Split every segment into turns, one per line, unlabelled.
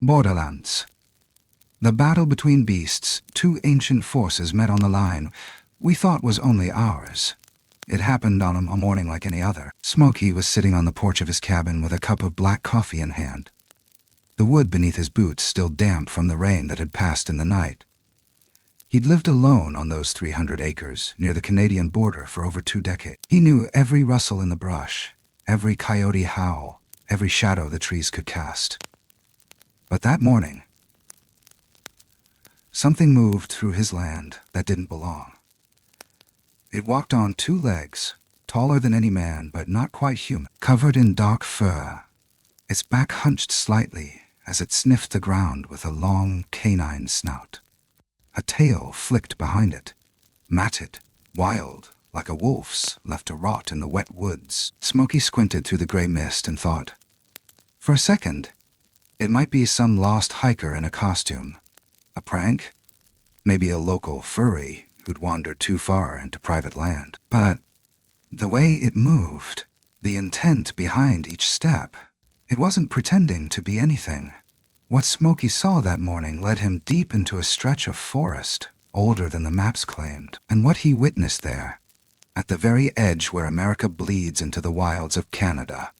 Borderlands. The battle between beasts, two ancient forces met on the line we thought was only ours. It happened on a morning like any other. Smokey was sitting on the porch of his cabin with a cup of black coffee in hand. The wood beneath his boots still damp from the rain that had passed in the night. He'd lived alone on those 300 acres near the Canadian border for over 2 decades. He knew every rustle in the brush, every coyote howl, every shadow the trees could cast. But that morning, something moved through his land that didn't belong. It walked on 2 legs, taller than any man but not quite human, covered in dark fur. Its back hunched slightly as it sniffed the ground with a long canine snout. A tail flicked behind it, matted, wild, like a wolf's left to rot in the wet woods. Smokey squinted through the gray mist and thought, for a second, it might be some lost hiker in a costume. A prank? Maybe a local furry who'd wandered too far into private land. But the way it moved, the intent behind each step, it wasn't pretending to be anything. What Smokey saw that morning led him deep into a stretch of forest, older than the maps claimed. And what he witnessed there, at the very edge where America bleeds into the wilds of Canada,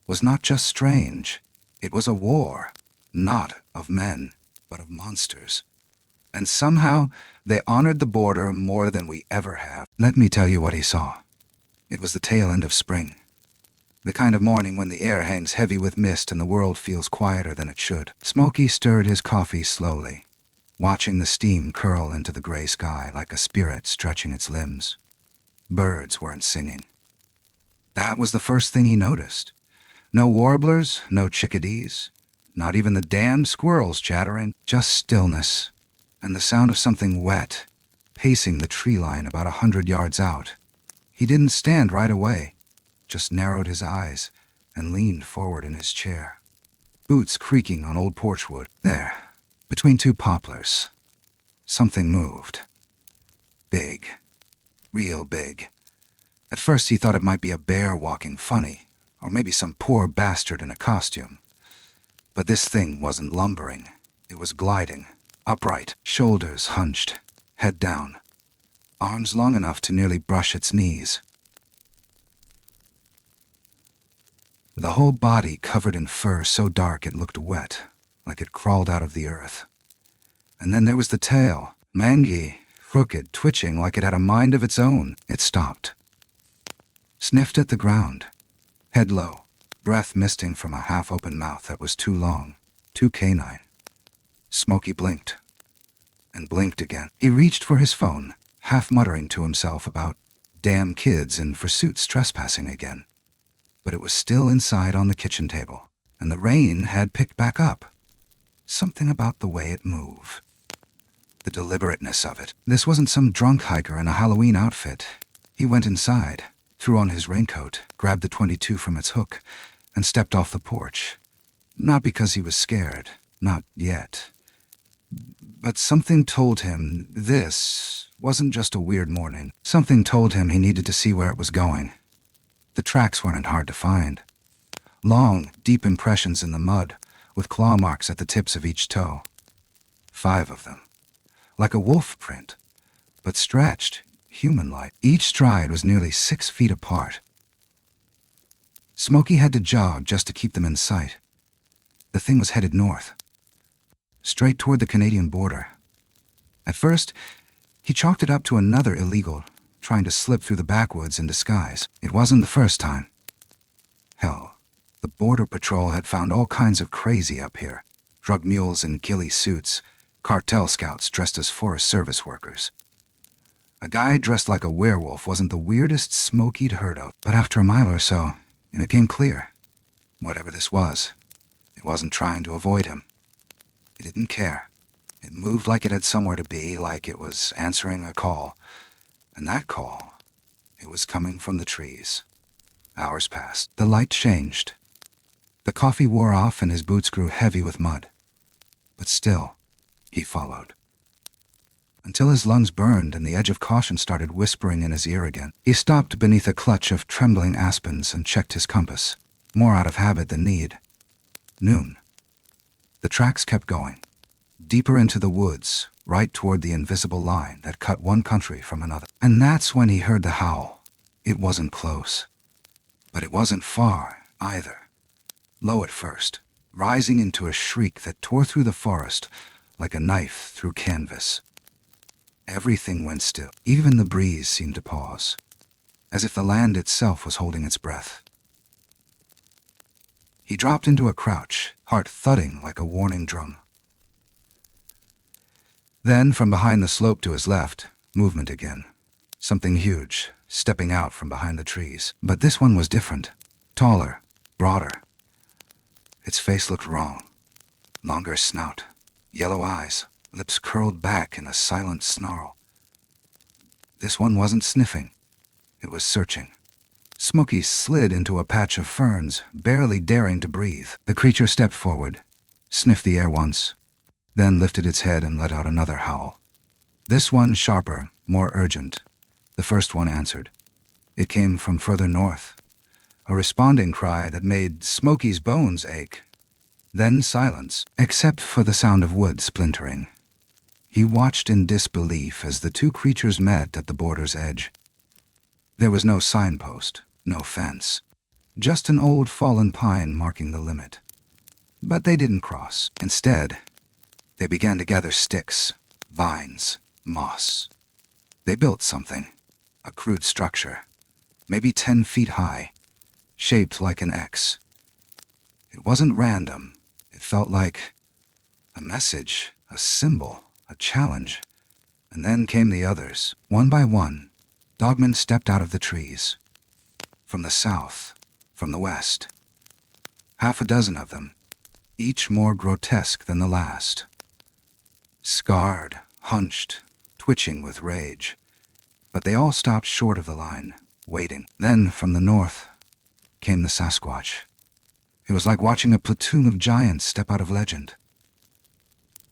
was not just strange. It was a war, not of men, but of monsters. And somehow, they honored the border more than we ever have. Let me tell you what he saw. It was the tail end of spring. The kind of morning when the air hangs heavy with mist and the world feels quieter than it should. Smokey stirred his coffee slowly, watching the steam curl into the gray sky like a spirit stretching its limbs. Birds weren't singing. That was the first thing he noticed. No warblers, no chickadees, not even the damn squirrels chattering, just stillness, and the sound of something wet, pacing the tree line about 100 yards out. He didn't stand right away, just narrowed his eyes and leaned forward in his chair. Boots creaking on old porch wood. There, between 2 poplars, something moved. Big. Real big. At first he thought it might be a bear walking funny, or maybe some poor bastard in a costume. But this thing wasn't lumbering. It was gliding, upright, shoulders hunched, head down, arms long enough to nearly brush its knees. The whole body covered in fur so dark it looked wet, like it crawled out of the earth. And then there was the tail, mangy, crooked, twitching like it had a mind of its own. It stopped, sniffed at the ground, head low, breath misting from a half-open mouth that was too long, too canine. Smokey blinked, and blinked again. He reached for his phone, half muttering to himself about damn kids and pursuits trespassing again. But it was still inside on the kitchen table, and the rain had picked back up. Something about the way it moved. The deliberateness of it. This wasn't some drunk hiker in a Halloween outfit. He went inside, threw on his raincoat, grabbed the .22 from its hook, and stepped off the porch. Not because he was scared, not yet. But something told him this wasn't just a weird morning. Something told him he needed to see where it was going. The tracks weren't hard to find. Long, deep impressions in the mud, with claw marks at the tips of each toe. 5 of them. Like a wolf print, but stretched, human-like. Each stride was nearly 6 feet apart. Smokey had to jog just to keep them in sight. The thing was headed north, straight toward the Canadian border. At first, he chalked it up to another illegal trying to slip through the backwoods in disguise. It wasn't the first time. Hell, the Border Patrol had found all kinds of crazy up here. Drug mules in ghillie suits, cartel scouts dressed as Forest Service workers. A guy dressed like a werewolf wasn't the weirdest Smokey'd heard of, but after a mile or so, it became clear. Whatever this was, it wasn't trying to avoid him. It didn't care. It moved like it had somewhere to be, like it was answering a call. And that call, it was coming from the trees. Hours passed. The light changed. The coffee wore off and his boots grew heavy with mud. But still, he followed. Until his lungs burned and the edge of caution started whispering in his ear again. He stopped beneath a clutch of trembling aspens and checked his compass, more out of habit than need. Noon. The tracks kept going, deeper into the woods, right toward the invisible line that cut one country from another. And that's when he heard the howl. It wasn't close, but it wasn't far either. Low at first, rising into a shriek that tore through the forest like a knife through canvas. Everything went still. Even the breeze seemed to pause, as if the land itself was holding its breath. He dropped into a crouch, heart thudding like a warning drum. Then, from behind the slope to his left, movement again. Something huge, stepping out from behind the trees. But this one was different. Taller, broader. Its face looked wrong. Longer snout, yellow eyes, lips curled back in a silent snarl. This one wasn't sniffing. It was searching. Smokey slid into a patch of ferns, barely daring to breathe. The creature stepped forward, sniffed the air once, then lifted its head and let out another howl. This one sharper, more urgent. The first one answered. It came from further north, a responding cry that made Smokey's bones ache. Then silence, except for the sound of wood splintering. He watched in disbelief as the two creatures met at the border's edge. There was no signpost, no fence, just an old fallen pine marking the limit. But they didn't cross. Instead, they began to gather sticks, vines, moss. They built something, a crude structure, maybe 10 feet high, shaped like an X. It wasn't random. It felt like a message, a symbol, a challenge. And then came the others. One by one, Dogman stepped out of the trees. From the south, from the west. Half a dozen of them, each more grotesque than the last. Scarred, hunched, twitching with rage. But they all stopped short of the line, waiting. Then, from the north, came the Sasquatch. It was like watching a platoon of giants step out of legend.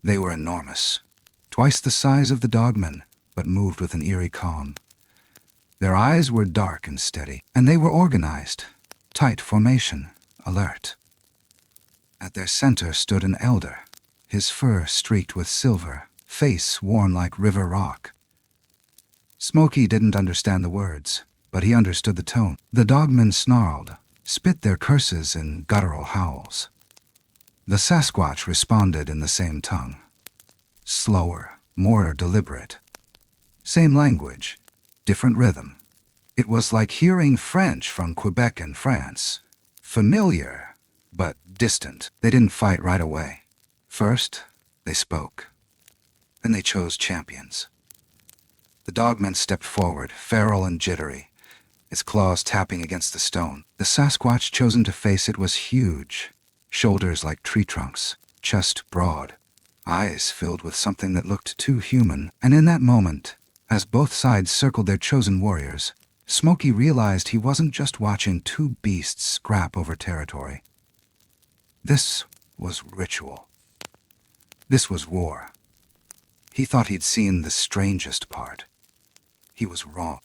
They were enormous, twice the size of the Dogman, but moved with an eerie calm. Their eyes were dark and steady, and they were organized, tight formation, alert. At their center stood an elder, his fur streaked with silver, face worn like river rock. Smokey didn't understand the words, but he understood the tone. The Dogmen snarled, spit their curses in guttural howls. The Sasquatch responded in the same tongue. Slower, more deliberate. Same language, different rhythm. It was like hearing French from Quebec and France. Familiar, but distant. They didn't fight right away. First, they spoke. Then they chose champions. The Dogman stepped forward, feral and jittery, its claws tapping against the stone. The Sasquatch chosen to face it was huge, shoulders like tree trunks, chest broad, eyes filled with something that looked too human. And in that moment, as both sides circled their chosen warriors, Smokey realized he wasn't just watching two beasts scrap over territory. This was ritual. This was war. He thought he'd seen the strangest part. He was wrong.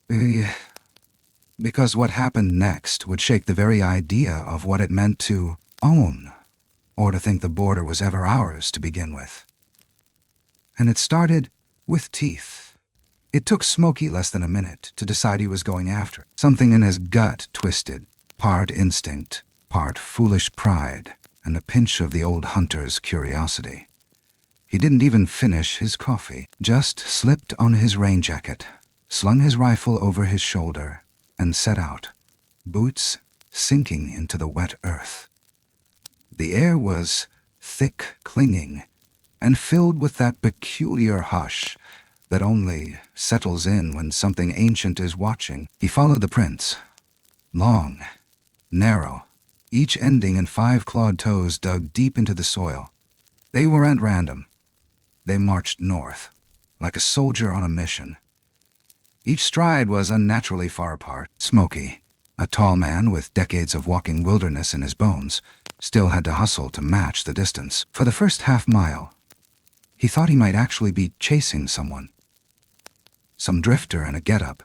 Because what happened next would shake the very idea of what it meant to own, or to think the border was ever ours to begin with. And it started with teeth. It took Smokey less than a minute to decide he was going after it. Something in his gut twisted, part instinct, part foolish pride, and a pinch of the old hunter's curiosity. He didn't even finish his coffee, just slipped on his rain jacket, slung his rifle over his shoulder, and set out, boots sinking into the wet earth. The air was thick, clinging, and filled with that peculiar hush that only settles in when something ancient is watching. He followed the prints. Long, narrow, each ending in 5 clawed toes dug deep into the soil. They weren't random. They marched north, like a soldier on a mission. Each stride was unnaturally far apart. Smokey, a tall man with decades of walking wilderness in his bones, still had to hustle to match the distance. For the first half-mile, he thought he might actually be chasing someone. Some drifter in a getup,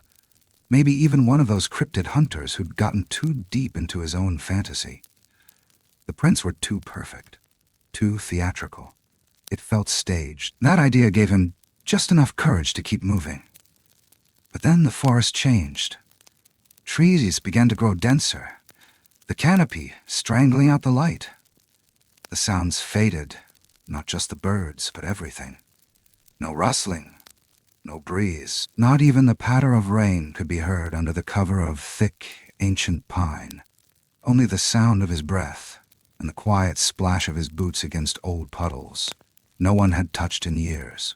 maybe even one of those cryptid hunters who'd gotten too deep into his own fantasy. The prints were too perfect. too theatrical. It felt staged. That idea gave him just enough courage to keep moving. But then the forest changed. Trees began to grow denser, the canopy strangling out the light. The sounds faded, not just the birds, but everything. No rustling, no breeze. Not even the patter of rain could be heard under the cover of thick, ancient pine. Only the sound of his breath and the quiet splash of his boots against old puddles no one had touched in years.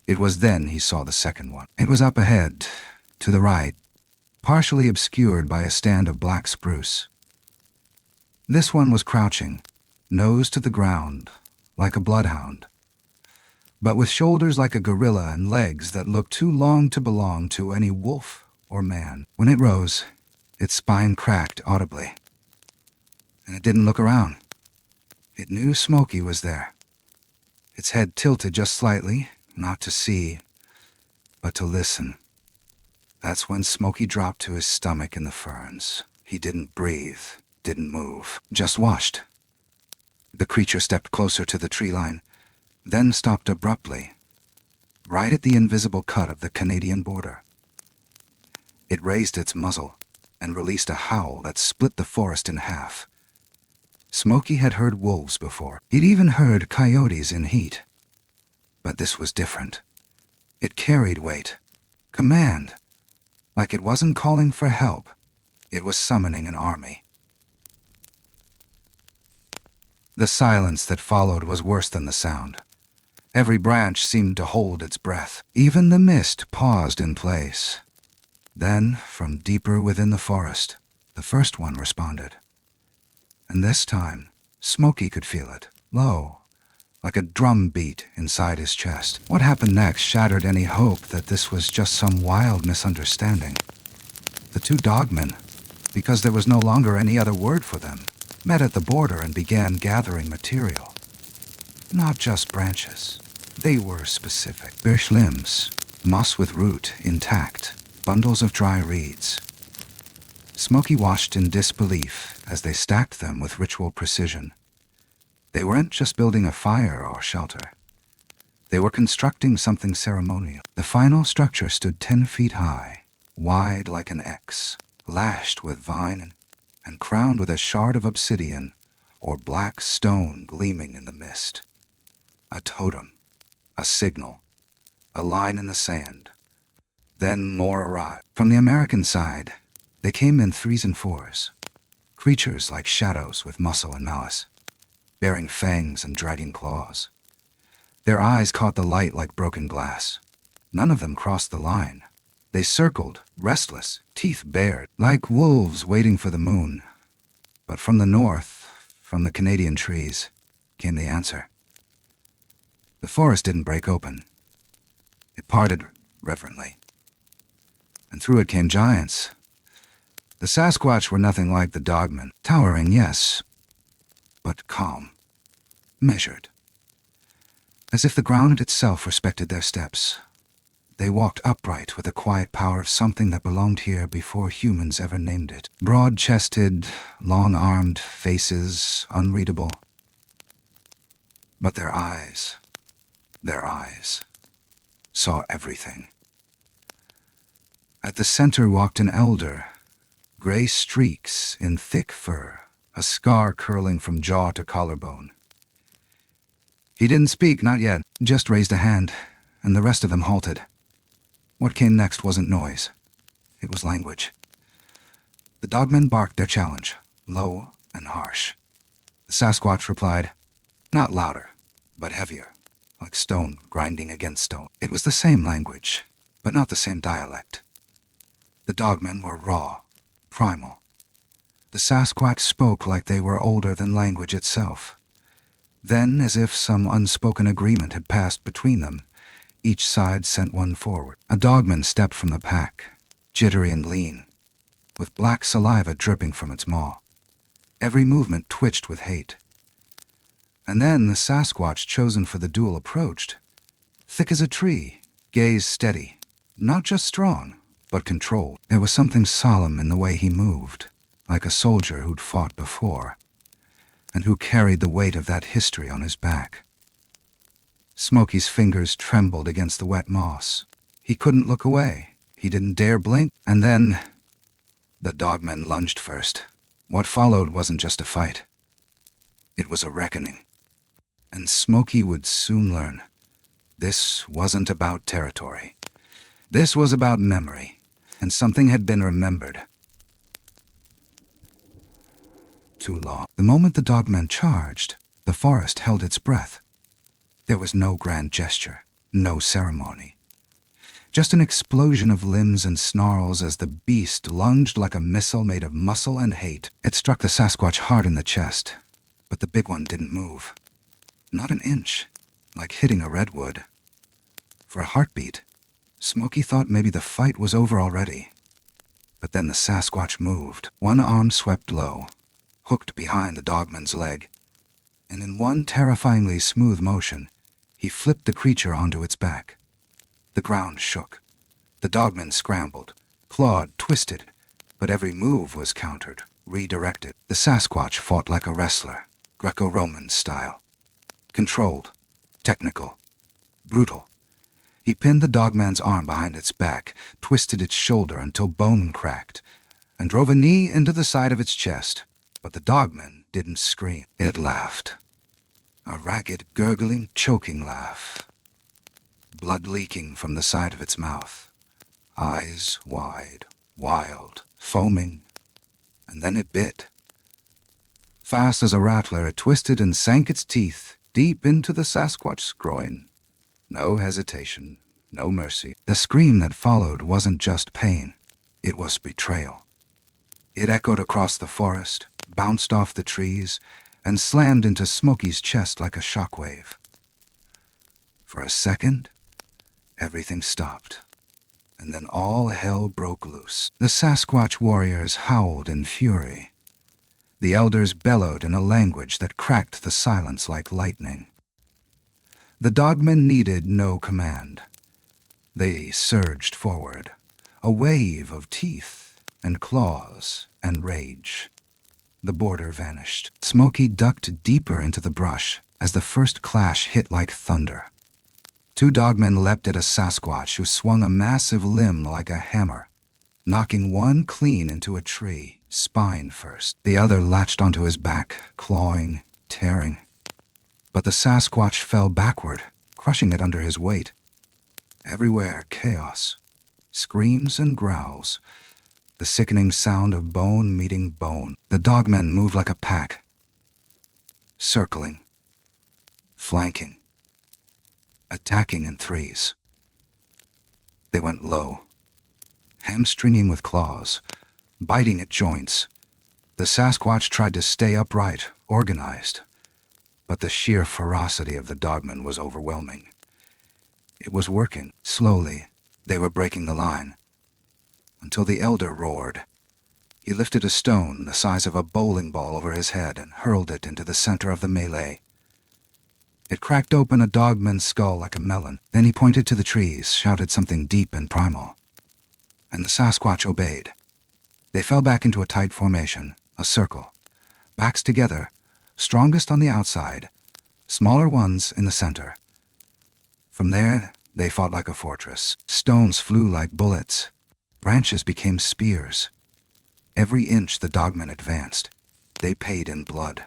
It was then he saw the second one. It was up ahead, to the right, partially obscured by a stand of black spruce. This one was crouching, nose to the ground, like a bloodhound, but with shoulders like a gorilla and legs that looked too long to belong to any wolf or man. When it rose, its spine cracked audibly, and it didn't look around. It knew Smokey was there. Its head tilted just slightly, not to see, but to listen. That's when Smokey dropped to his stomach in the ferns. He didn't breathe, didn't move, just watched. The creature stepped closer to the tree line, then stopped abruptly, right at the invisible cut of the Canadian border. It raised its muzzle and released a howl that split the forest in half. Smokey had heard wolves before. He'd even heard coyotes in heat. But this was different. It carried weight, command, like it wasn't calling for help. It was summoning an army. The silence that followed was worse than the sound. Every branch seemed to hold its breath. Even the mist paused in place. Then, from deeper within the forest, the first one responded. And this time, Smokey could feel it, low, like a drum beat inside his chest. What happened next shattered any hope that this was just some wild misunderstanding. The two dogmen, because there was no longer any other word for them, met at the border and began gathering material. Not just branches. They were specific. Birch limbs, moss with root intact, bundles of dry reeds. Smokey watched in disbelief as they stacked them with ritual precision. They weren't just building a fire or shelter. They were constructing something ceremonial. The final structure stood 10 feet high, wide like an X, lashed with vine and crowned with a shard of obsidian or black stone gleaming in the mist. A totem, a signal, a line in the sand. Then more arrived. From the American side, they came in 3s and 4s, creatures like shadows with muscle and malice, bearing fangs and dragging claws. Their eyes caught the light like broken glass. None of them crossed the line. They circled, restless, teeth bared, like wolves waiting for the moon. But from the north, from the Canadian trees, came the answer. The forest didn't break open. It parted reverently. And through it came giants. The Sasquatch were nothing like the dogmen. Towering, yes, but calm, measured. As if the ground itself respected their steps. They walked upright with the quiet power of something that belonged here before humans ever named it. Broad-chested, long-armed faces, unreadable. But their eyes saw everything. At the center walked an elder, gray streaks in thick fur, a scar curling from jaw to collarbone. He didn't speak, not yet, just raised a hand, and the rest of them halted. What came next wasn't noise. It was language. The dogmen barked their challenge, low and harsh. The Sasquatch replied, not louder, but heavier, like stone grinding against stone. It was the same language, but not the same dialect. The dogmen were raw, primal. The Sasquatch spoke like they were older than language itself. Then, as if some unspoken agreement had passed between them, each side sent one forward. A dogman stepped from the pack, jittery and lean, with black saliva dripping from its maw. Every movement twitched with hate. And then the Sasquatch chosen for the duel approached, thick as a tree, gaze steady, not just strong, but controlled. There was something solemn in the way he moved, like a soldier who'd fought before. and who carried the weight of that history on his back. Smokey's fingers trembled against the wet moss. He couldn't look away. He didn't dare blink. And then the dogman lunged first. What followed wasn't just a fight. It was a reckoning. And Smokey would soon learn. This wasn't about territory. This was about memory, and something had been remembered. Too long. The moment the dogman charged, the forest held its breath. There was no grand gesture, no ceremony. Just an explosion of limbs and snarls as the beast lunged like a missile made of muscle and hate. It struck the Sasquatch hard in the chest, but the big one didn't move. Not an inch, like hitting a redwood. For a heartbeat, Smokey thought maybe the fight was over already. But then the Sasquatch moved. One arm swept low, hooked behind the dogman's leg, and in one terrifyingly smooth motion, he flipped the creature onto its back. The ground shook. The dogman scrambled, clawed, twisted, but every move was countered, redirected. The Sasquatch fought like a wrestler, Greco-Roman style. Controlled, technical, brutal. He pinned the dogman's arm behind its back, twisted its shoulder until bone cracked, and drove a knee into the side of its chest. But the dogman didn't scream. It laughed. A ragged, gurgling, choking laugh. Blood leaking from the side of its mouth. Eyes wide, wild, foaming. And then it bit. Fast as a rattler, it twisted and sank its teeth deep into the Sasquatch's groin. No hesitation, no mercy. The scream that followed wasn't just pain. It was betrayal. It echoed across the forest, bounced off the trees, and slammed into Smokey's chest like a shockwave. For a second, everything stopped, and then all hell broke loose. The Sasquatch warriors howled in fury. The elders bellowed in a language that cracked the silence like lightning. The dogmen needed no command. They surged forward, a wave of teeth and claws and rage. The border vanished. Smokey ducked deeper into the brush as the first clash hit like thunder. Two dogmen leapt at a Sasquatch who swung a massive limb like a hammer, knocking one clean into a tree, spine first. The other latched onto his back, clawing, tearing. But the Sasquatch fell backward, crushing it under his weight. Everywhere, chaos. Screams and growls. The sickening sound of bone meeting bone. The dogmen moved like a pack. Circling. Flanking. Attacking in threes. They went low. Hamstringing with claws. Biting at joints. The Sasquatch tried to stay upright, organized. But the sheer ferocity of the dogman was overwhelming. It was working. Slowly, they were breaking the line. Until the elder roared. He lifted a stone the size of a bowling ball over his head and hurled it into the center of the melee. It cracked open a dogman's skull like a melon. Then he pointed to the trees, shouted something deep and primal. And the Sasquatch obeyed. They fell back into a tight formation, a circle. Backs together, strongest on the outside, smaller ones in the center. From there, they fought like a fortress. Stones flew like bullets. Branches became spears. Every inch the dogmen advanced, they paid in blood.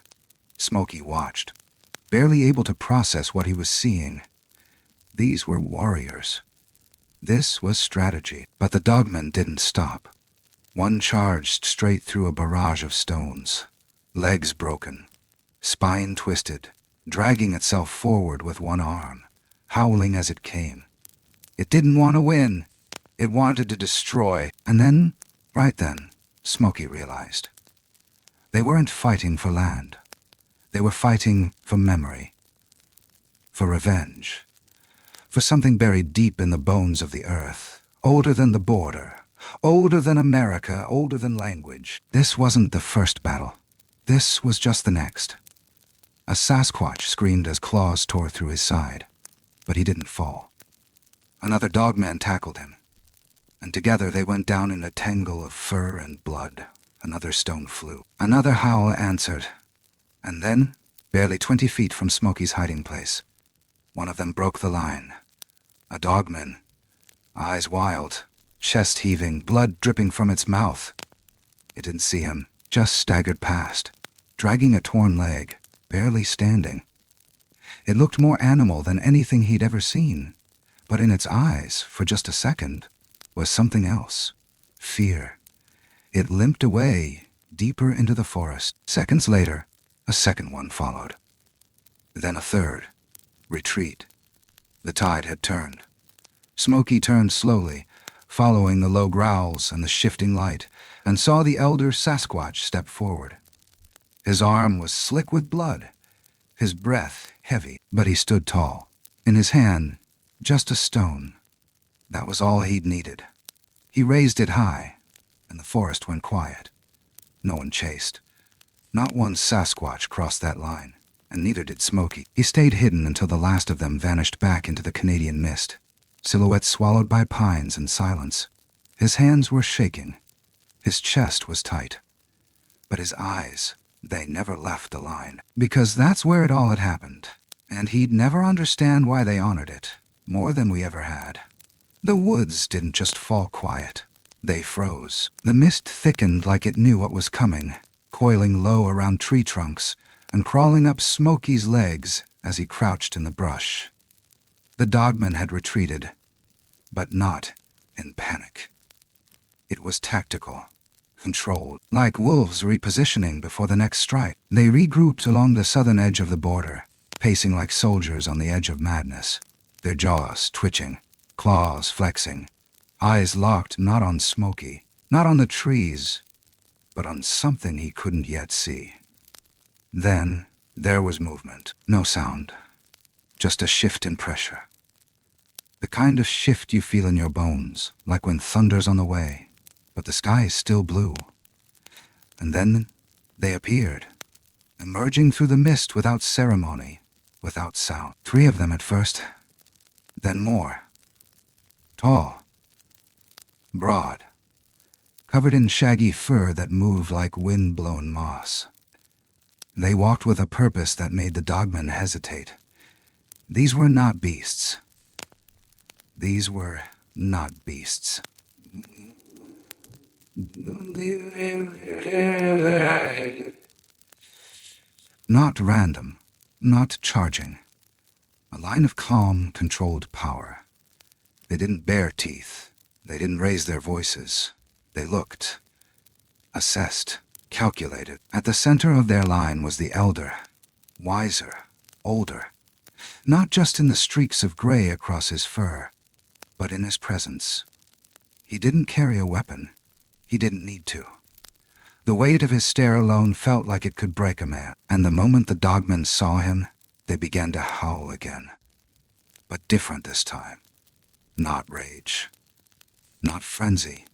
Smokey watched, barely able to process what he was seeing. These were warriors. This was strategy. But the dogmen didn't stop. One charged straight through a barrage of stones. Legs broken, spine twisted, dragging itself forward with one arm, howling as it came. It didn't want to win. It wanted to destroy. And then, right then, Smokey realized. They weren't fighting for land. They were fighting for memory, for revenge, for something buried deep in the bones of the earth, older than the border, older than America, older than language. This wasn't the first battle. This was just the next. A Sasquatch screamed as claws tore through his side, but he didn't fall. Another dogman tackled him, and together they went down in a tangle of fur and blood. Another stone flew. Another howl answered, And then, barely 20 feet from Smokey's hiding place, one of them broke the line. A dogman, eyes wild, chest heaving, blood dripping from its mouth. It didn't see him, just staggered past, dragging a torn leg, barely standing. It looked more animal than anything he'd ever seen, but in its eyes, for just a second, was something else. Fear. It limped away, deeper into the forest. Seconds later, a second one followed. Then a third. Retreat. The tide had turned. Smokey turned slowly, following the low growls and the shifting light, and saw the elder Sasquatch step forward. His arm was slick with blood, his breath heavy, but he stood tall. In his hand, just a stone. That was all he'd needed. He raised it high, and the forest went quiet. No one chased. Not one Sasquatch crossed that line, and neither did Smokey. He stayed hidden until the last of them vanished back into the Canadian mist, silhouettes swallowed by pines and silence. His hands were shaking. His chest was tight. But his eyes, they never left the line. Because that's where it all had happened, and he'd never understand why they honored it, more than we ever had. The woods didn't just fall quiet. They froze. The mist thickened like it knew what was coming, coiling low around tree trunks and crawling up Smokey's legs as he crouched in the brush. The dogman had retreated, but not in panic. It was tactical, controlled, like wolves repositioning before the next strike. They regrouped along the southern edge of the border, pacing like soldiers on the edge of madness, their jaws twitching, claws flexing, eyes locked not on Smokey, not on the trees, but on something he couldn't yet see. Then there was movement. No sound, just a shift in pressure. The kind of shift you feel in your bones, like when thunder's on the way, but the sky is still blue. And then they appeared, emerging through the mist without ceremony, without sound. 3 of them at first, then more. Tall, broad, covered in shaggy fur that moved like wind-blown moss. They walked with a purpose that made the dogman hesitate. These were not beasts. These were not beasts. Not random, not charging. A line of calm, controlled power. They didn't bare teeth. They didn't raise their voices. They looked, assessed, calculated. At the center of their line was the elder, wiser, older, not just in the streaks of gray across his fur, but in his presence. He didn't carry a weapon. He didn't need to. The weight of his stare alone felt like it could break a man, and the moment the dogmen saw him, they began to howl again. But different this time. Not rage. Not frenzy.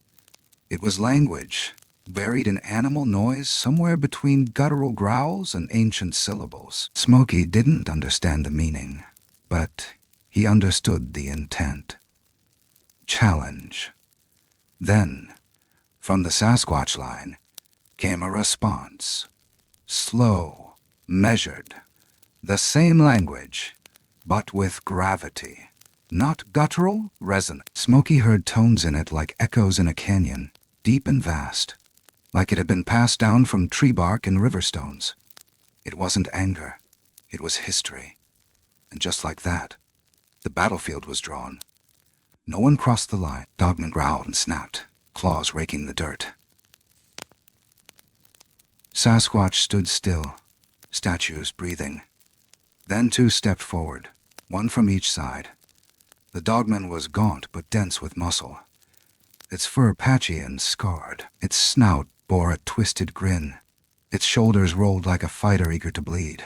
It was language, buried in animal noise somewhere between guttural growls and ancient syllables. Smokey didn't understand the meaning, but he understood the intent. Challenge. Then, from the Sasquatch line, came a response. Slow, measured, the same language, but with gravity. Not guttural, resonant. Smokey heard tones in it like echoes in a canyon, deep and vast, like it had been passed down from tree bark and river stones. It wasn't anger, it was history. And just like that, the battlefield was drawn. No one crossed the line. Dogman growled and snapped, claws raking the dirt. Sasquatch stood still, statues breathing. Then 2 stepped forward, one from each side. The dogman was gaunt but dense with muscle, its fur patchy and scarred. Its snout bore a twisted grin. Its shoulders rolled like a fighter eager to bleed.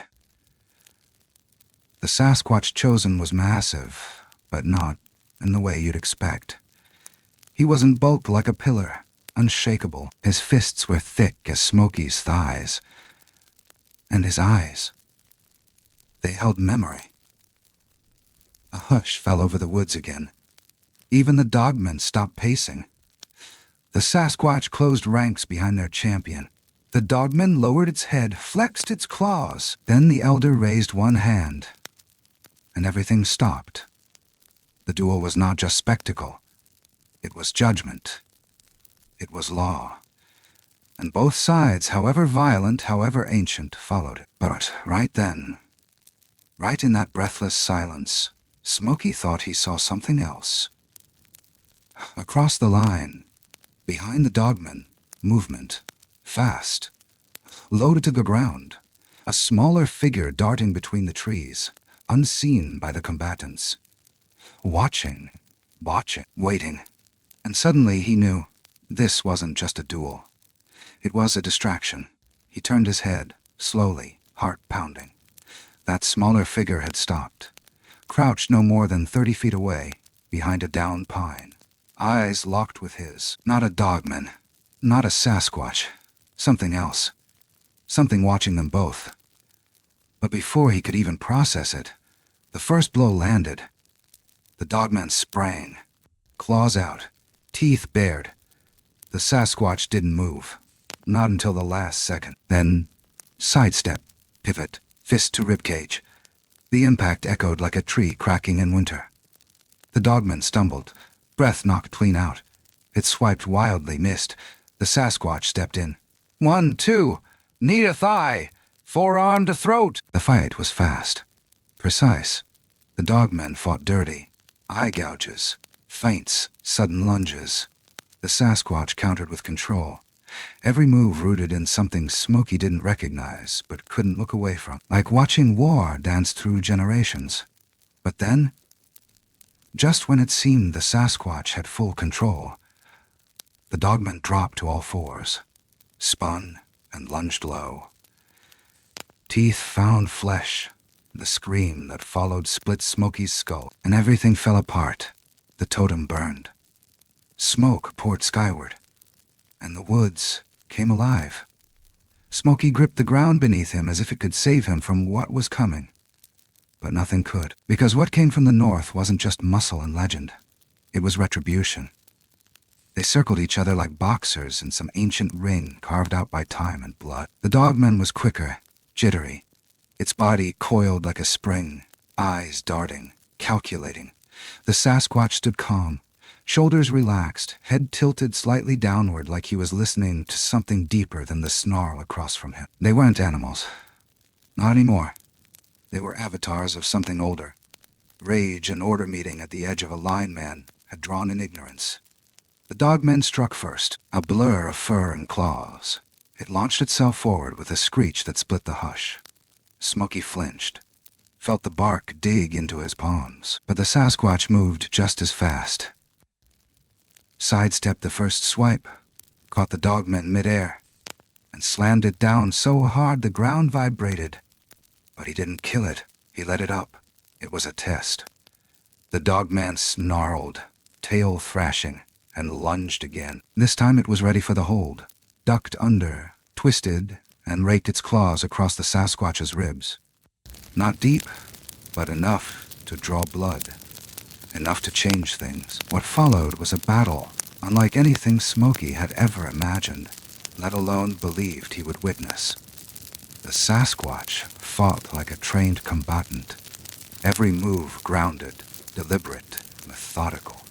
The Sasquatch chosen was massive, but not in the way you'd expect. He wasn't bulked like a pillar, unshakable. His fists were thick as Smokey's thighs. And his eyes, they held memory. A hush fell over the woods again. Even the dogmen stopped pacing. The Sasquatch closed ranks behind their champion, The dogman lowered its head, flexed its claws. Then the elder raised one hand, and everything stopped. The duel was not just spectacle. It was judgment. It was law. And both sides, however violent, however ancient, followed it. But right then, right in that breathless silence, Smokey thought he saw something else. Across the line, behind the dogman, movement, fast, loaded to the ground, a smaller figure darting between the trees, unseen by the combatants. Watching, waiting. And suddenly he knew this wasn't just a duel. It was a distraction. He turned his head, slowly, heart pounding. That smaller figure had stopped, crouched no more than 30 feet away, behind a downed pine. Eyes locked with his. Not a dogman, not a Sasquatch. Something else. Something watching them both. But before he could even process it, the first blow landed. The dogman sprang, claws out, teeth bared. The Sasquatch didn't move, not until the last second. Then, sidestep, pivot, fist to ribcage. The impact echoed like a tree cracking in winter. The dogman stumbled, breath knocked clean out. It swiped wildly, missed. The Sasquatch stepped in. 1, 2, knee to thigh, forearm to throat. The fight was fast, precise. The dogmen fought dirty. Eye gouges, feints, sudden lunges. The Sasquatch countered with control. Every move rooted in something Smokey didn't recognize, but couldn't look away from. Like watching war dance through generations. But then, just when it seemed the Sasquatch had full control, the dogman dropped to all fours, spun, and lunged low. Teeth found flesh. The scream that followed split Smokey's skull, and everything fell apart. The totem burned. Smoke poured skyward, and the woods came alive. Smokey gripped the ground beneath him as if it could save him from what was coming. But nothing could, because what came from the north wasn't just muscle and legend. It was retribution. They circled each other like boxers in some ancient ring carved out by time and blood. The dogman was quicker, jittery. Its body coiled like a spring, eyes darting, calculating. The Sasquatch stood calm, shoulders relaxed, head tilted slightly downward like he was listening to something deeper than the snarl across from him. They weren't animals. Not anymore. They were avatars of something older. Rage and order meeting at the edge of a line man had drawn in ignorance. The dogmen struck first, a blur of fur and claws. It launched itself forward with a screech that split the hush. Smokey flinched, felt the bark dig into his palms, but the Sasquatch moved just as fast. Sidestepped the first swipe, caught the dogman midair, and slammed it down so hard the ground vibrated. But he didn't kill it, he let it up. It was a test. The dogman snarled, tail thrashing, and lunged again. This time it was ready for the hold, ducked under, twisted, and raked its claws across the Sasquatch's ribs. Not deep, but enough to draw blood. Enough to change things. What followed was a battle unlike anything Smokey had ever imagined, let alone believed he would witness. The Sasquatch fought like a trained combatant, every move grounded, deliberate, methodical.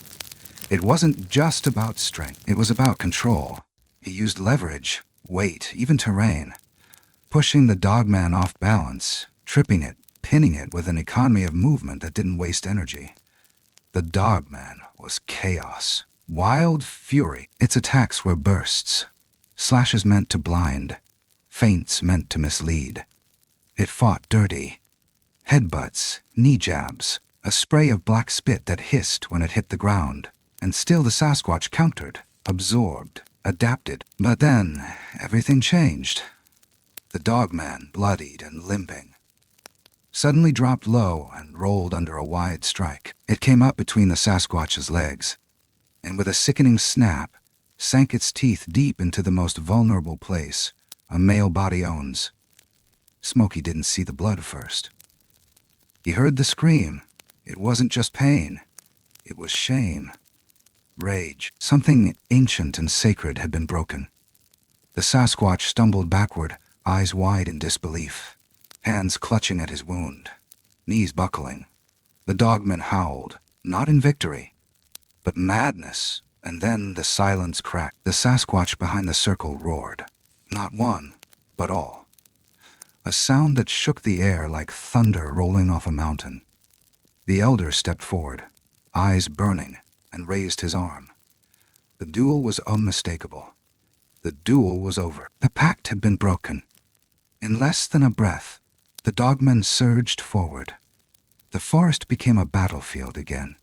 It wasn't just about strength, it was about control. He used leverage, weight, even terrain, pushing the dogman off balance, tripping it, pinning it with an economy of movement that didn't waste energy. The dogman was chaos, wild fury. Its attacks were bursts, slashes meant to blind, feints meant to mislead. It fought dirty. Headbutts, knee jabs, a spray of black spit that hissed when it hit the ground. And still the Sasquatch countered, absorbed, adapted. But then, everything changed. The dogman, bloodied and limping, suddenly dropped low and rolled under a wide strike. It came up between the Sasquatch's legs, and with a sickening snap, sank its teeth deep into the most vulnerable place a male body owns. Smokey didn't see the blood first. He heard the scream. It wasn't just pain. It was shame. Rage. Something ancient and sacred had been broken. The Sasquatch stumbled backward, eyes wide in disbelief, hands clutching at his wound, knees buckling. The dogman howled, not in victory, but madness, and then the silence cracked. The Sasquatch behind the circle roared. Not one, but all. A sound that shook the air like thunder rolling off a mountain. The elder stepped forward, eyes burning, and raised his arm. The duel was unmistakable. The duel was over. The pact had been broken. In less than a breath, the dogmen surged forward. The forest became a battlefield again.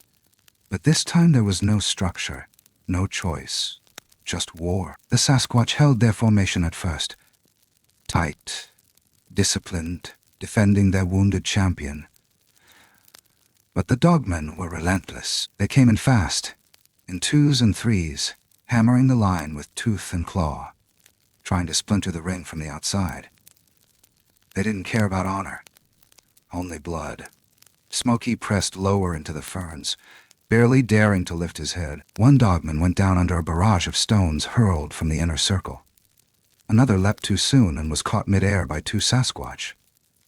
But this time there was no structure, no choice, just war. The Sasquatch held their formation at first. Tight, disciplined, defending their wounded champion. But the dogmen were relentless. They came in fast, in twos and threes, hammering the line with tooth and claw, trying to splinter the ring from the outside. They didn't care about honor, only blood. Smokey pressed lower into the ferns, barely daring to lift his head. One dogman went down under a barrage of stones hurled from the inner circle. Another leapt too soon and was caught mid-air by two Sasquatch.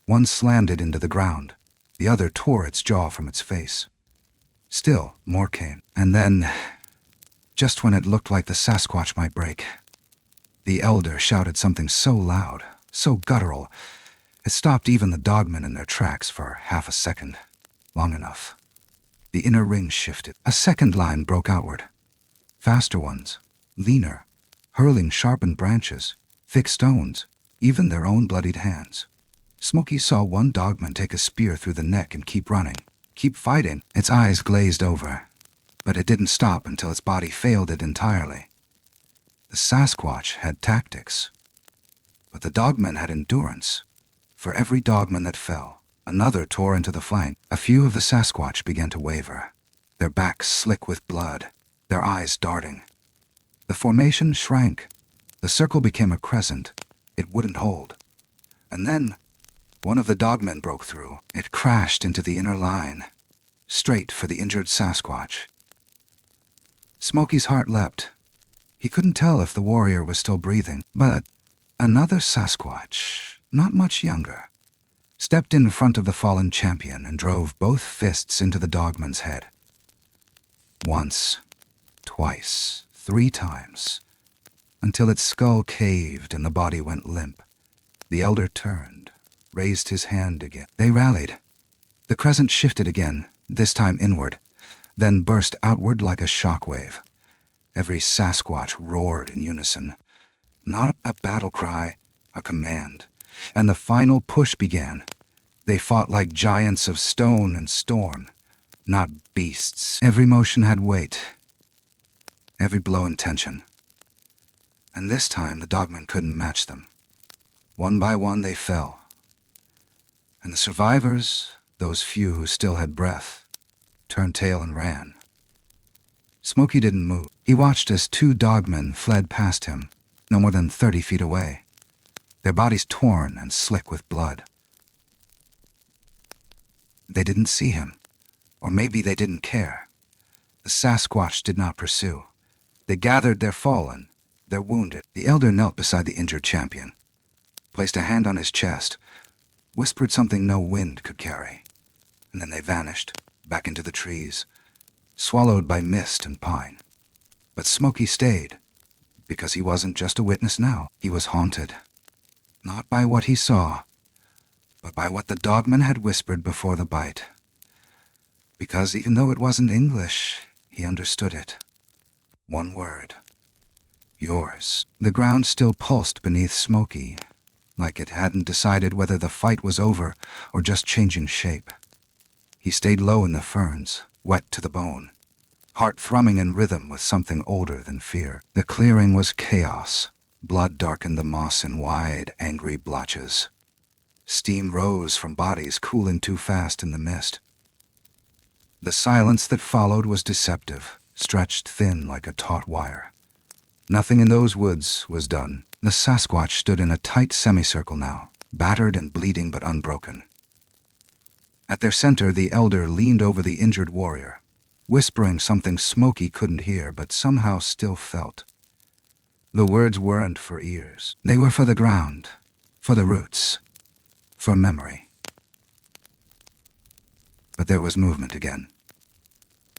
One slammed it into the ground. The other tore its jaw from its face. Still, more came. And then, just when it looked like the Sasquatch might break, the elder shouted something so loud, so guttural, it stopped even the dogmen in their tracks for half a second. Long enough. The inner ring shifted. A second line broke outward. Faster ones, leaner, hurling sharpened branches, thick stones, even their own bloodied hands. Smokey saw one dogman take a spear through the neck and keep running, keep fighting. Its eyes glazed over, but it didn't stop until its body failed it entirely. The Sasquatch had tactics, but the dogman had endurance. For every dogman that fell, another tore into the flank. A few of the Sasquatch began to waver, their backs slick with blood, their eyes darting. The formation shrank. The circle became a crescent. It wouldn't hold. And then, one of the dogmen broke through. It crashed into the inner line, straight for the injured Sasquatch. Smokey's heart leapt. He couldn't tell if the warrior was still breathing, but another Sasquatch, not much younger, stepped in front of the fallen champion and drove both fists into the dogman's head. Once, twice, 3 times, until its skull caved and the body went limp. The elder turned, raised his hand again. They rallied. The crescent shifted again, this time inward, then burst outward like a shockwave. Every Sasquatch roared in unison. Not a battle cry, a command. And the final push began. They fought like giants of stone and storm, not beasts. Every motion had weight, every blow intention. And this time the dogmen couldn't match them. One by one they fell. And the survivors, those few who still had breath, turned tail and ran. Smokey didn't move. He watched as 2 dogmen fled past him, no more than 30 feet away, their bodies torn and slick with blood. They didn't see him, or maybe they didn't care. The Sasquatch did not pursue. They gathered their fallen, their wounded. The elder knelt beside the injured champion, placed a hand on his chest, whispered something no wind could carry, and then they vanished, back into the trees, swallowed by mist and pine. But Smokey stayed, because he wasn't just a witness now. He was haunted, not by what he saw, but by what the dogman had whispered before the bite. Because even though it wasn't English, he understood it. One word. Yours. The ground still pulsed beneath Smokey, like it hadn't decided whether the fight was over or just changing shape. He stayed low in the ferns, wet to the bone, heart thrumming in rhythm with something older than fear. The clearing was chaos. Blood darkened the moss in wide, angry blotches. Steam rose from bodies cooling too fast in the mist. The silence that followed was deceptive, stretched thin like a taut wire. Nothing in those woods was done. The Sasquatch stood in a tight semicircle now, battered and bleeding but unbroken. At their center, the elder leaned over the injured warrior, whispering something Smokey couldn't hear but somehow still felt. The words weren't for ears. They were for the ground, for the roots, for memory. But there was movement again.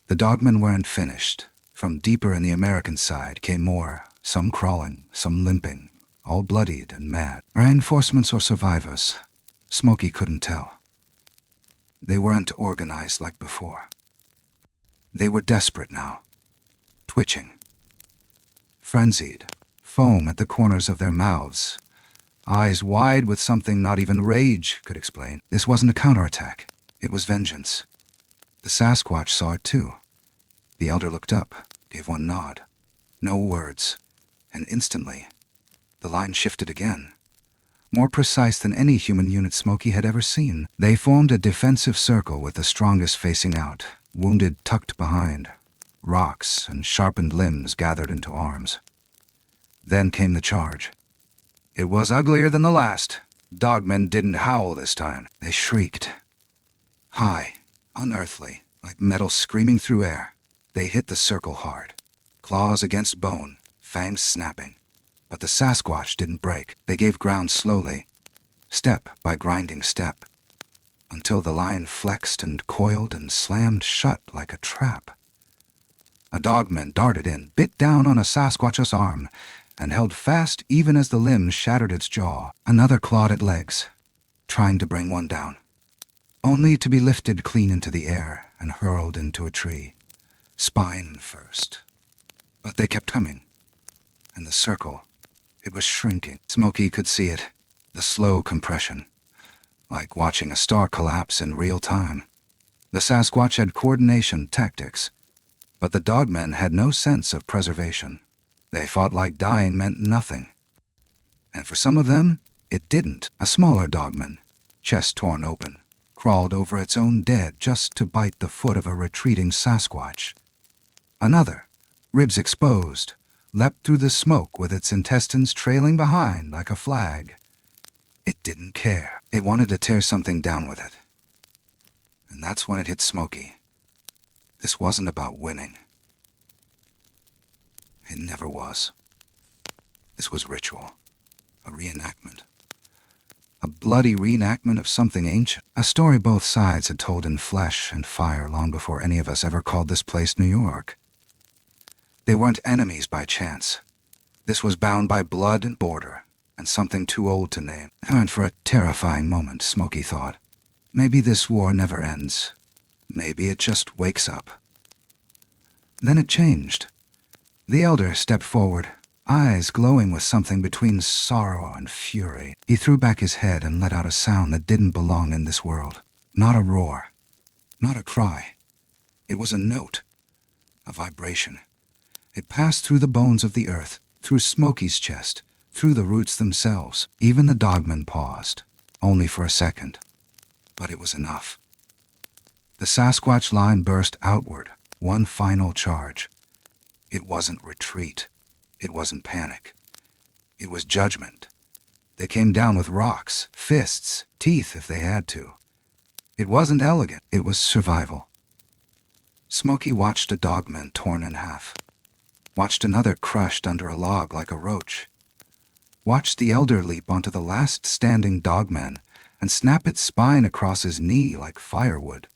The dogmen weren't finished. From deeper in the American side came more, some crawling, some limping, all bloodied and mad. Reinforcements or survivors? Smokey couldn't tell. They weren't organized like before. They were desperate now, twitching, frenzied, foam at the corners of their mouths, eyes wide with something not even rage could explain. This wasn't a counterattack. It was vengeance. The Sasquatch saw it too. The elder looked up, gave one nod. No words. And instantly, the line shifted again. More precise than any human unit Smokey had ever seen. They formed a defensive circle with the strongest facing out, wounded tucked behind, rocks and sharpened limbs gathered into arms. Then came the charge. It was uglier than the last. Dogmen didn't howl this time. They shrieked. High, unearthly, like metal screaming through air. They hit the circle hard. Claws against bone, fangs snapping. But the Sasquatch didn't break. They gave ground slowly, step by grinding step, until the line flexed and coiled and slammed shut like a trap. A dogman darted in, bit down on a Sasquatch's arm, and held fast even as the limbs shattered its jaw. Another clawed at legs, trying to bring one down, only to be lifted clean into the air and hurled into a tree, spine first. But they kept coming, and the circle, it was shrinking. Smokey could see it, the slow compression, like watching a star collapse in real time. The Sasquatch had coordination, tactics, but the dogmen had no sense of preservation. They fought like dying meant nothing. And for some of them, it didn't. A smaller dogman, chest torn open, crawled over its own dead just to bite the foot of a retreating Sasquatch. Another, ribs exposed, leapt through the smoke with its intestines trailing behind like a flag. It didn't care. It wanted to tear something down with it. And that's when it hit Smokey. This wasn't about winning. It never was. This was ritual, a reenactment. A bloody reenactment of something ancient. A story both sides had told in flesh and fire long before any of us ever called this place New York. They weren't enemies by chance. This was bound by blood and border, and something too old to name. And for a terrifying moment, Smokey thought, maybe this war never ends. Maybe it just wakes up. Then it changed. The elder stepped forward, eyes glowing with something between sorrow and fury. He threw back his head and let out a sound that didn't belong in this world. Not a roar, not a cry. It was a note, a vibration. It passed through the bones of the earth, through Smokey's chest, through the roots themselves. Even the dogman paused, only for a second. But it was enough. The Sasquatch line burst outward, one final charge. It wasn't retreat. It wasn't panic. It was judgment. They came down with rocks, fists, teeth if they had to. It wasn't elegant. It was survival. Smokey watched a dogman torn in half. Watched another crushed under a log like a roach. Watched the elder leap onto the last standing dogman and snap its spine across his knee like firewood.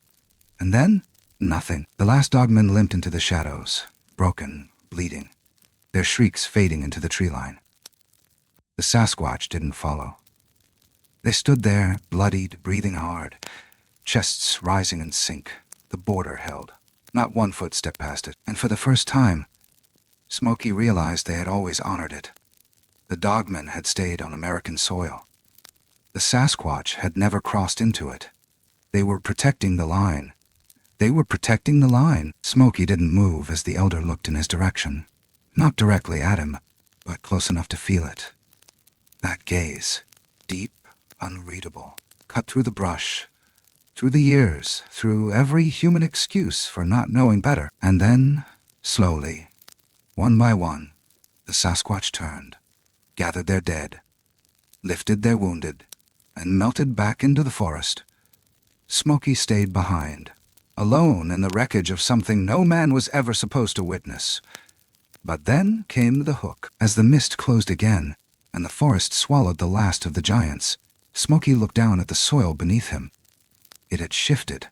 And then, nothing. The last dogman limped into the shadows, broken, bleeding, their shrieks fading into the tree line. The Sasquatch didn't follow. They stood there, bloodied, breathing hard, chests rising in sync. The border held. Not one footstep past it. And for the first time, Smokey realized they had always honored it. The dogmen had stayed on American soil. The Sasquatch had never crossed into it. They were protecting the line. They were protecting the line. Smokey didn't move as the elder looked in his direction. Not directly at him, but close enough to feel it. That gaze, deep, unreadable, cut through the brush, through the years, through every human excuse for not knowing better. And then, slowly, one by one, the Sasquatch turned, gathered their dead, lifted their wounded, and melted back into the forest. Smokey stayed behind, alone in the wreckage of something no man was ever supposed to witness. But then came the hook. As the mist closed again, and the forest swallowed the last of the giants, Smokey looked down at the soil beneath him. It had shifted,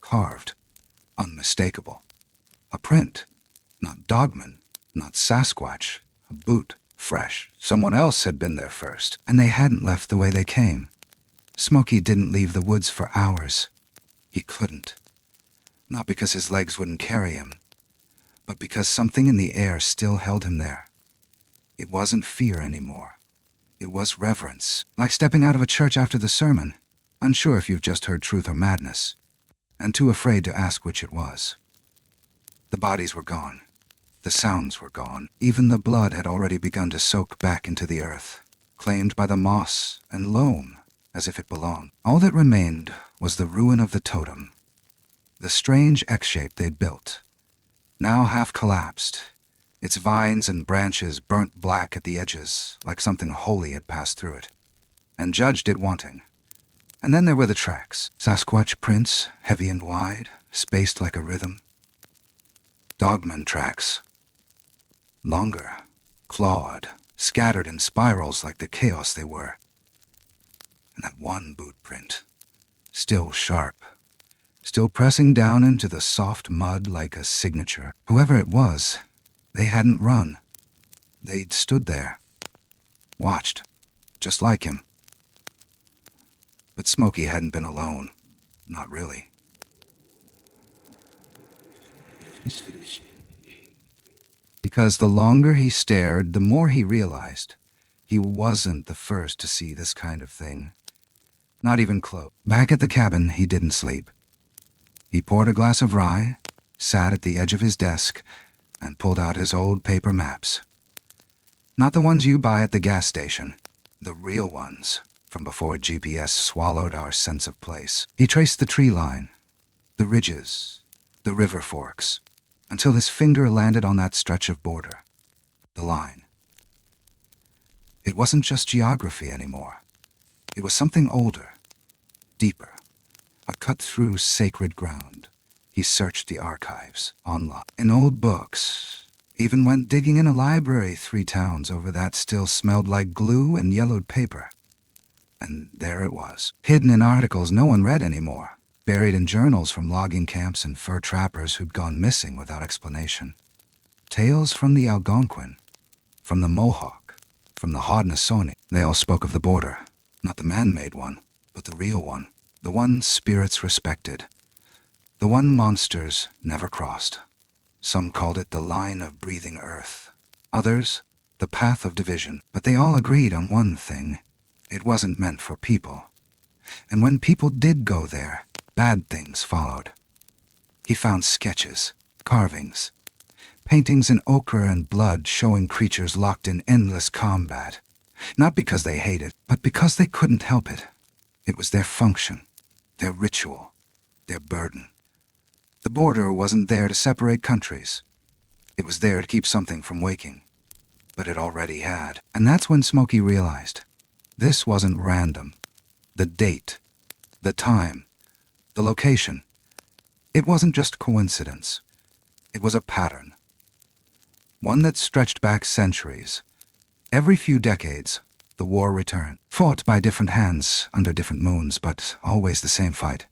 carved, unmistakable. A print. Not Dogman, not Sasquatch. A boot, fresh. Someone else had been there first, and they hadn't left the way they came. Smokey didn't leave the woods for hours. He couldn't. Not because his legs wouldn't carry him, but because something in the air still held him there. It wasn't fear anymore. It was reverence, like stepping out of a church after the sermon, unsure if you've just heard truth or madness, and too afraid to ask which it was. The bodies were gone. The sounds were gone. Even the blood had already begun to soak back into the earth, claimed by the moss and loam as if it belonged. All that remained was the ruin of the totem, the strange X-shape they'd built, now half collapsed, its vines and branches burnt black at the edges like something holy had passed through it, and judged it wanting. And then there were the tracks. Sasquatch prints, heavy and wide, spaced like a rhythm. Dogman tracks. Longer, clawed, scattered in spirals like the chaos they were. And that one boot print, still sharp, still pressing down into the soft mud like a signature. Whoever it was, they hadn't run. They'd stood there, watched, just like him. But Smokey hadn't been alone. Not really. Because the longer he stared, the more he realized he wasn't the first to see this kind of thing. Not even close. Back at the cabin, he didn't sleep. He poured a glass of rye, sat at the edge of his desk, and pulled out his old paper maps. Not the ones you buy at the gas station, the real ones, from before GPS swallowed our sense of place. He traced the tree line, the ridges, the river forks, until his finger landed on that stretch of border, the line. It wasn't just geography anymore. It was something older, deeper, a cut-through sacred ground. He searched the archives, online, in old books, even went digging in a library 3 towns over that still smelled like glue and yellowed paper. And there it was, hidden in articles no one read anymore, buried in journals from logging camps and fur trappers who'd gone missing without explanation. Tales from the Algonquin, from the Mohawk, from the Haudenosaunee. They all spoke of the border, not the man-made one, but the real one, the one spirits respected, the one monsters never crossed. Some called it the line of breathing earth, others the path of division, but they all agreed on one thing: it wasn't meant for people. And when people did go there, bad things followed. He found sketches, carvings, paintings in ochre and blood showing creatures locked in endless combat, not because they hated, but because they couldn't help it. It was their function, their ritual, their burden. The border wasn't there to separate countries. It was there to keep something from waking. But it already had. And that's when Smokey realized this wasn't random. The date, the time, the location. It wasn't just coincidence. It was a pattern. One that stretched back centuries. Every few decades, the war returned. Fought by different hands, under different moons, but always the same fight.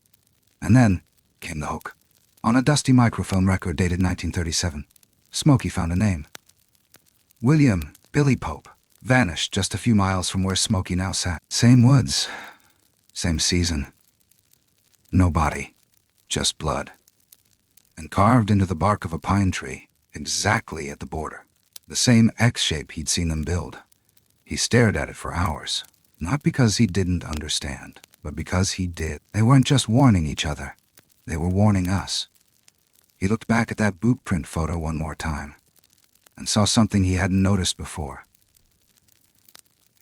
And then came the hook. On a dusty microfilm record dated 1937, Smokey found a name. William Billy Pope vanished just a few miles from where Smokey now sat. Same woods, same season. No body, just blood. And carved into the bark of a pine tree, exactly at the border. The same X-shape he'd seen them build. He stared at it for hours, not because he didn't understand, but because he did. They weren't just warning each other. They were warning us. He looked back at that boot print photo one more time and saw something he hadn't noticed before.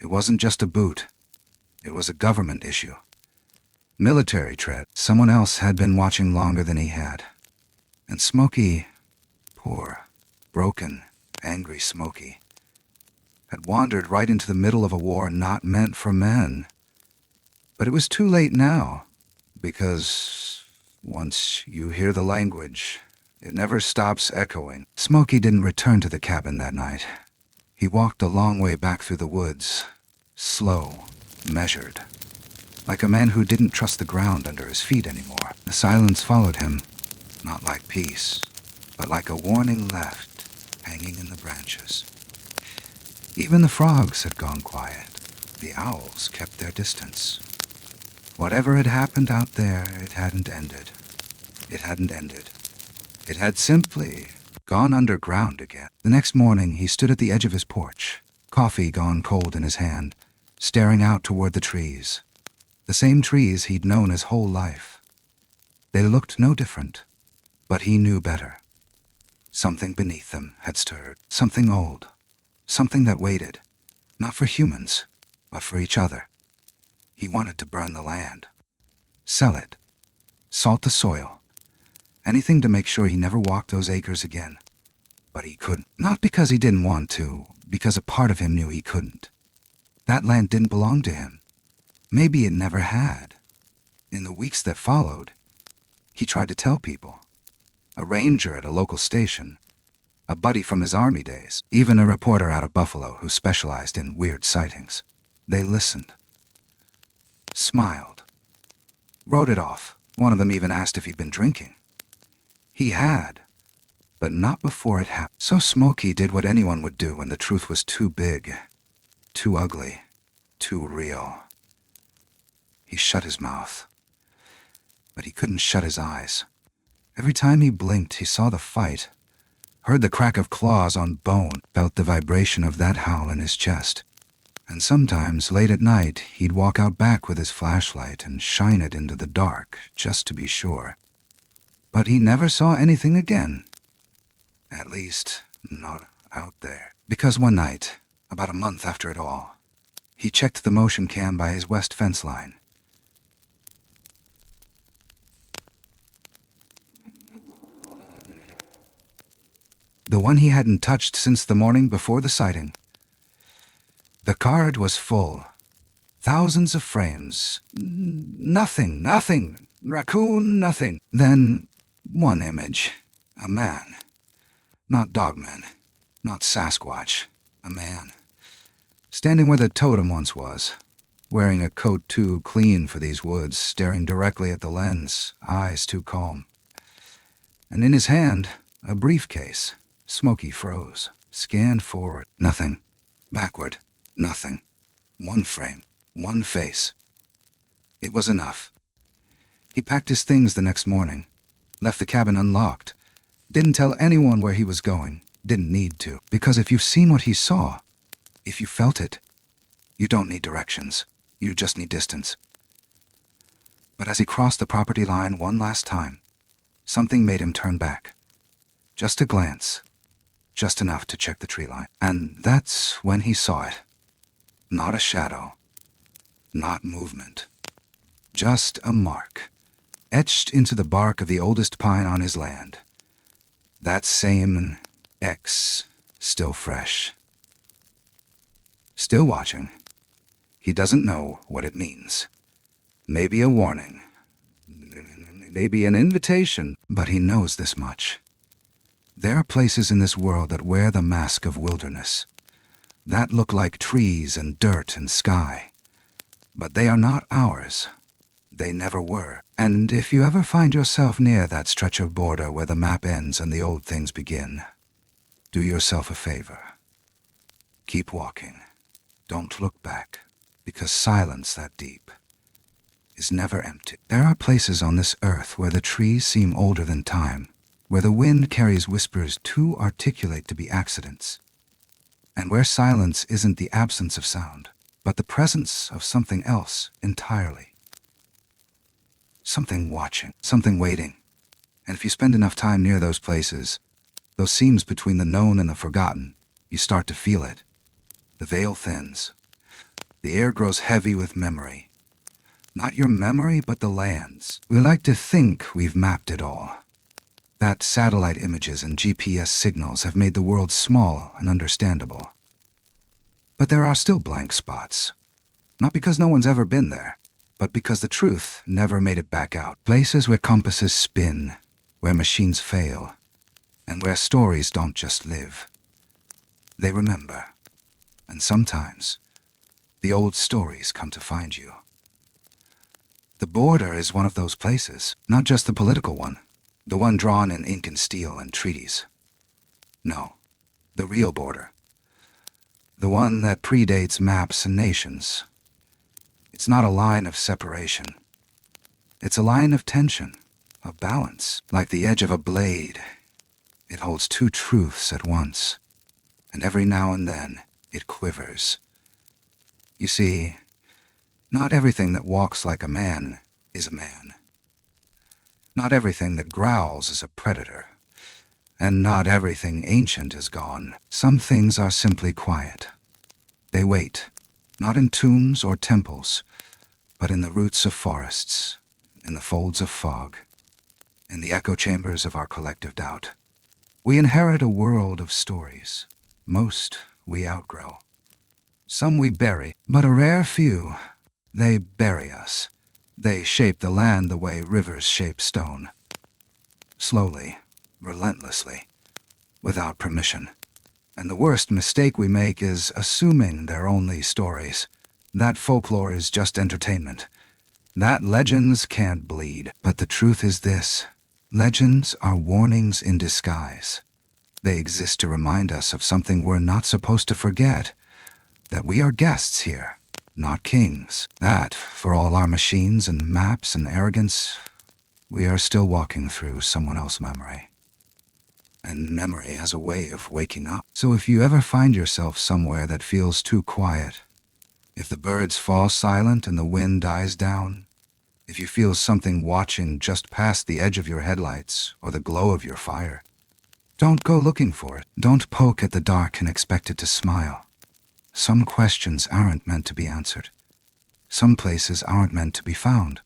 It wasn't just a boot. It was a government issue. Military tread. Someone else had been watching longer than he had. And Smokey, poor, broken, angry Smokey, had wandered right into the middle of a war not meant for men. But it was too late now, because once you hear the language, It never stops echoing. Smokey didn't return to the cabin that night. He walked a long way back through the woods, slow, measured, like a man who didn't trust the ground under his feet anymore. The silence followed him, not like peace, but like a warning left, hanging in the branches. Even the frogs had gone quiet. The owls kept their distance. Whatever had happened out there, it hadn't ended. It hadn't ended. It had simply gone underground again. The next morning, he stood at the edge of his porch, coffee gone cold in his hand, staring out toward the trees. The same trees he'd known his whole life. They looked no different, but he knew better. Something beneath them had stirred. Something old. Something that waited, not for humans, but for each other. He wanted to burn the land, sell it, salt the soil, anything to make sure he never walked those acres again. But he couldn't. Not because he didn't want to, because a part of him knew he couldn't. That land didn't belong to him. Maybe it never had. In the weeks that followed, he tried to tell people. A ranger at a local station, a buddy from his army days, even a reporter out of Buffalo who specialized in weird sightings. They listened, smiled, wrote it off. One of them even asked if he'd been drinking. He had, but not before it happened. So Smokey did what anyone would do when the truth was too big, too ugly, too real. He shut his mouth, but he couldn't shut his eyes. Every time he blinked, he saw the fight, heard the crack of claws on bone, felt the vibration of that howl in his chest. And sometimes, late at night, he'd walk out back with his flashlight and shine it into the dark, just to be sure. But he never saw anything again. At least, not out there. Because one night, about a month after it all, he checked the motion cam by his west fence line. The one he hadn't touched since the morning before the sighting. The card was full. Thousands of frames. Nothing. Raccoon, nothing. Then, one image. A man. Not Dogman. Not Sasquatch. A man. Standing where the totem once was. Wearing a coat too clean for these woods, staring directly at the lens, eyes too calm. And in his hand, a briefcase. Smokey froze, scanned forward. Nothing. Backward. Nothing. One frame. One face. It was enough. He packed his things the next morning, left the cabin unlocked, didn't tell anyone where he was going, didn't need to, because if you've seen what he saw, if you felt it, you don't need directions. You just need distance. But as he crossed the property line one last time, something made him turn back. Just a glance. Just enough to check the tree line. And that's when he saw it. Not a shadow. Not movement. Just a mark, etched into the bark of the oldest pine on his land. That same X, still fresh. Still watching. He doesn't know what it means. Maybe a warning. Maybe an invitation. But he knows this much. There are places in this world that wear the mask of wilderness, that look like trees and dirt and sky. But they are not ours. They never were. And if you ever find yourself near that stretch of border where the map ends and the old things begin, do yourself a favor. Keep walking. Don't look back, because silence that deep is never empty. There are places on this earth where the trees seem older than time, where the wind carries whispers too articulate to be accidents, and where silence isn't the absence of sound, but the presence of something else entirely. Something watching, something waiting. And if you spend enough time near those places, those seams between the known and the forgotten, you start to feel it. The veil thins. The air grows heavy with memory. Not your memory, but the land's. We like to think we've mapped it all. That satellite images and GPS signals have made the world small and understandable. But there are still blank spots. Not because no one's ever been there, but because the truth never made it back out. Places where compasses spin, where machines fail, and where stories don't just live. They remember. And sometimes, the old stories come to find you. The border is one of those places, not just the political one, the one drawn in ink and steel and treaties. No, the real border. The one that predates maps and nations. It's not a line of separation. It's a line of tension, of balance, like the edge of a blade. It holds two truths at once, and every now and then it quivers. You see, not everything that walks like a man is a man. Not everything that growls is a predator. And not everything ancient is gone. Some things are simply quiet. They wait, not in tombs or temples, but in the roots of forests, in the folds of fog, in the echo chambers of our collective doubt. We inherit a world of stories. Most we outgrow. Some we bury, but a rare few, they bury us. They shape the land the way rivers shape stone. Slowly, relentlessly, without permission. And the worst mistake we make is assuming they're only stories. That folklore is just entertainment. That legends can't bleed. But the truth is this: legends are warnings in disguise. They exist to remind us of something we're not supposed to forget, that we are guests here, not kings. That, for all our machines and maps and arrogance, we are still walking through someone else's memory. And memory has a way of waking up. So if you ever find yourself somewhere that feels too quiet, if the birds fall silent and the wind dies down, if you feel something watching just past the edge of your headlights or the glow of your fire, don't go looking for it. Don't poke at the dark and expect it to smile. Some questions aren't meant to be answered. Some places aren't meant to be found.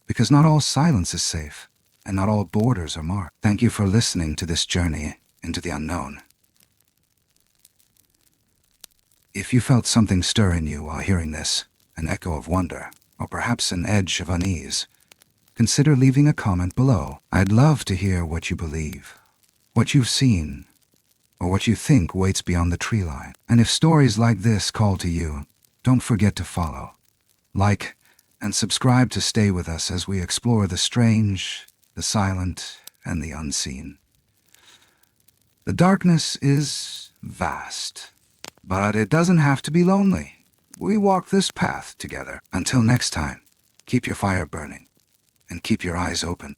Because not all silence is safe, and not all borders are marked. Thank you for listening to this journey into the unknown. If you felt something stir in you while hearing this, an echo of wonder, or perhaps an edge of unease, consider leaving a comment below. I'd love to hear what you believe, what you've seen, or what you think waits beyond the tree line. And if stories like this call to you, don't forget to follow, like, and subscribe to stay with us as we explore the strange, the silent, and the unseen. The darkness is vast, but it doesn't have to be lonely. We walk this path together. Until next time, keep your fire burning and keep your eyes open.